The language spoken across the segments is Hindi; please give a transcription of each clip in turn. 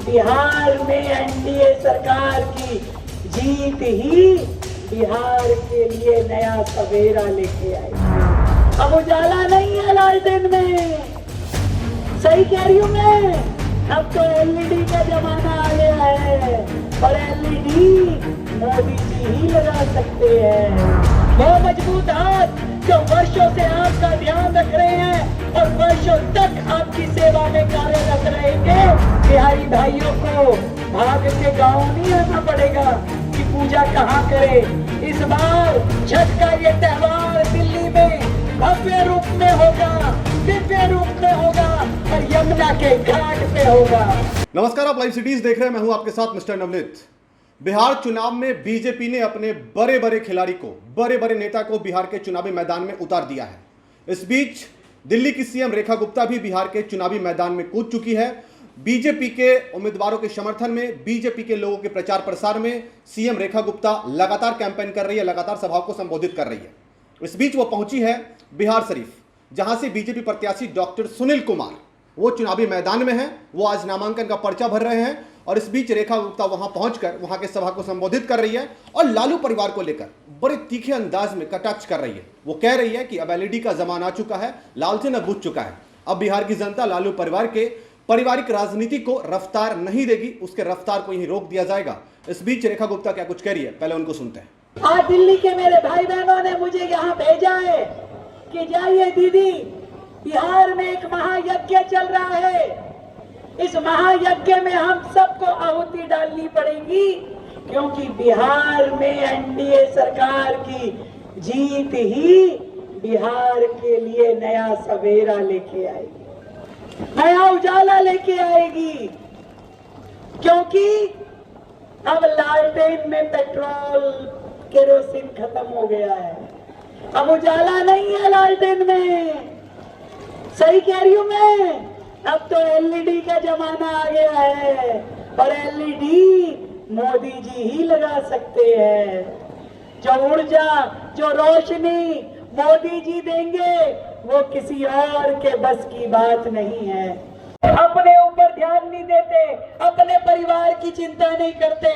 बिहार में एनडीए सरकार की जीत ही बिहार के लिए नया सवेरा लेके आई। अब उजाला नहीं है लालटेन में, सही कह रही हूं मैं। अब तो एलईडी का जमाना आ गया है और एलईडी मोदी जी ही लगा सकते हैं। वो मजबूत हाथ जो वर्षों से आपका ध्यान रख रहे हैं और वर्षों तक आपकी सेवा में कार्यरत रहेंगे। बिहारी भाइयों को भाग के गांव नहीं आना पड़ेगा कि पूजा कहाँ करे। इस बार छठ का ये त्योहार दिल्ली में भव्य रूप में होगा, दिव्य रूप में होगा और यमुना के घाट पे होगा। नमस्कार, आप लाइव सिटीज देख रहे हैं। मैं हूं आपके साथ मिस्टर नवनीत। बिहार चुनाव में बीजेपी ने अपने बड़े बड़े खिलाड़ी को, बड़े बड़े नेता को बिहार के चुनावी मैदान में उतार दिया है। इस बीच दिल्ली की सीएम रेखा गुप्ता भी बिहार के चुनावी मैदान में कूद चुकी है। बीजेपी के उम्मीदवारों के समर्थन में, बीजेपी के लोगों के प्रचार प्रसार में सीएम रेखा गुप्ता लगातार कैंपेन कर रही है, लगातार सभाओं को संबोधित कर रही है। इस बीच वो पहुंची है बिहार शरीफ, जहां से बीजेपी प्रत्याशी डॉक्टर सुनील कुमार वो चुनावी मैदान में हैं। वो आज नामांकन का पर्चा भर रहे हैं और इस बीच रेखा गुप्ता वहां पहुंचकर वहां के सभा को संबोधित कर रही है और लालू परिवार को लेकर बड़े तीखे अंदाज में कटाक्ष कर रही है। वो कह रही है कि अब एलईडी का जमाना आ चुका है, लालटेन अब बुझ चुका है। अब बिहार की जनता लालू परिवार के पारिवारिक राजनीति को रफ्तार नहीं देगी, उसके रफ्तार को यहीं रोक दिया जाएगा। इस बीच रेखा गुप्ता क्या कुछ कह रही है, पहले उनको सुनते हैं। आज दिल्ली के मेरे भाई बहनों ने मुझे यहाँ भेजा है कि जाइए दीदी, बिहार में एक महायज्ञ चल रहा है। इस महायज्ञ में हम सबको आहुति डालनी पड़ेगी क्योंकि बिहार में एनडीए सरकार की जीत ही बिहार के लिए नया सवेरा लेके आएगी, नया उजाला लेके आएगी। क्योंकि अब लालटेन में पेट्रोल केरोसिन खत्म हो गया है, अब उजाला नहीं है लालटेन में, सही कह रही हूं मैं। अब तो एलईडी का जमाना आ गया है और एलईडी मोदी जी ही लगा सकते हैं। जो ऊर्जा, जो रोशनी मोदी जी देंगे वो किसी और के बस की बात नहीं है। अपने ऊपर ध्यान नहीं देते, अपने परिवार की चिंता नहीं करते,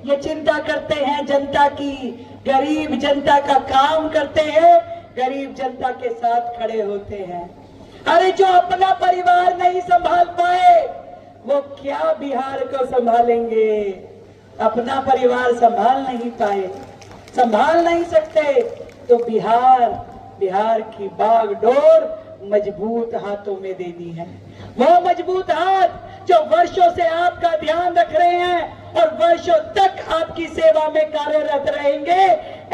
ये चिंता करते हैं जनता की। गरीब जनता का काम करते हैं, गरीब जनता के साथ खड़े होते हैं। अरे जो अपना परिवार नहीं संभाल पाए वो क्या बिहार को संभालेंगे। अपना परिवार संभाल नहीं पाए, संभाल नहीं सकते तो बिहार की बागडोर मजबूत हाथों में देनी है। वो मजबूत हाथ जो वर्षों से आपका ध्यान रख रहे हैं और वर्षों तक आपकी सेवा में कार्यरत रहेंगे।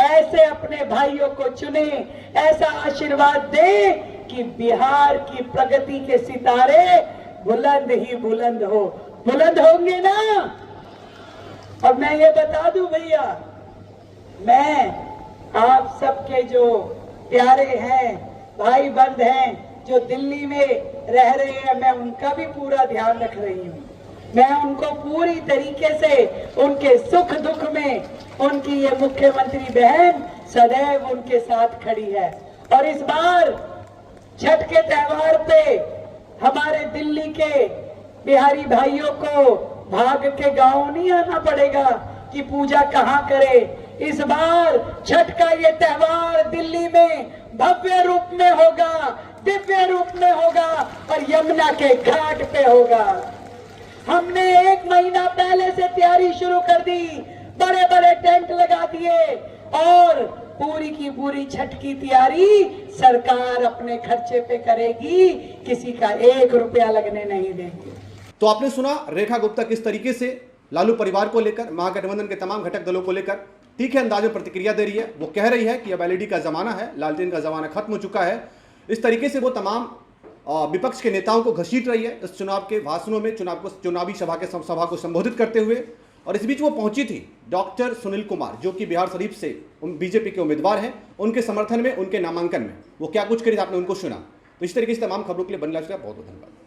ऐसे अपने भाइयों को चुने, ऐसा आशीर्वाद दें कि बिहार की प्रगति के सितारे बुलंद ही बुलंद हो, बुलंद होंगे ना। और मैं ये बता दूं भैया, मैं आप सबके जो प्यारे हैं, भाई बंद हैं, जो दिल्ली में रह रहे हैं, मैं उनका भी पूरा ध्यान रख रही हूँ। मैं उनको पूरी तरीके से उनके सुख दुख में, उनकी ये मुख्यमंत्री बहन सदैव उनके साथ खड़ी है। और इस बार छठ के त्योहार पे हमारे दिल्ली के बिहारी भाइयों को भाग के गांव नहीं आना पड़ेगा कि पूजा कहाँ करे। इस बार छठ का ये त्योहार दिल्ली में भव्य रूप में होगा, दिव्य रूप में होगा और यमुना के घाट पे होगा। हमने 1 महीना पहले से तैयारी शुरू कर दी, बड़े बड़े टेंट लगा दिए और पूरी की पूरी छठ की तैयारी सरकार अपने खर्चे पे करेगी, किसी का 1 रुपया लगने नहीं देंगे। तो आपने सुना रेखा गुप्ता किस तरीके से लालू परिवार को लेकर, महागठबंधन के तमाम घटक दलों को लेकर तीखे अंदाज में प्रतिक्रिया दे रही है। वो कह रही है कि अब एलईडी का जमाना है, लालटेन का जमाना खत्म हो चुका है। इस तरीके से वो तमाम विपक्ष के नेताओं को घसीट रही है इस चुनाव के भाषणों में, चुनावी सभा को संबोधित करते हुए। और इस बीच वो पहुंची थी डॉक्टर सुनील कुमार, जो कि बिहार शरीफ से बीजेपी के उम्मीदवार हैं, उनके समर्थन में, उनके नामांकन में। वो क्या कुछ करी आपने उनको सुना। तो इस तरीके से तमाम खबरों के लिए बने रहिए। बहुत बहुत धन्यवाद।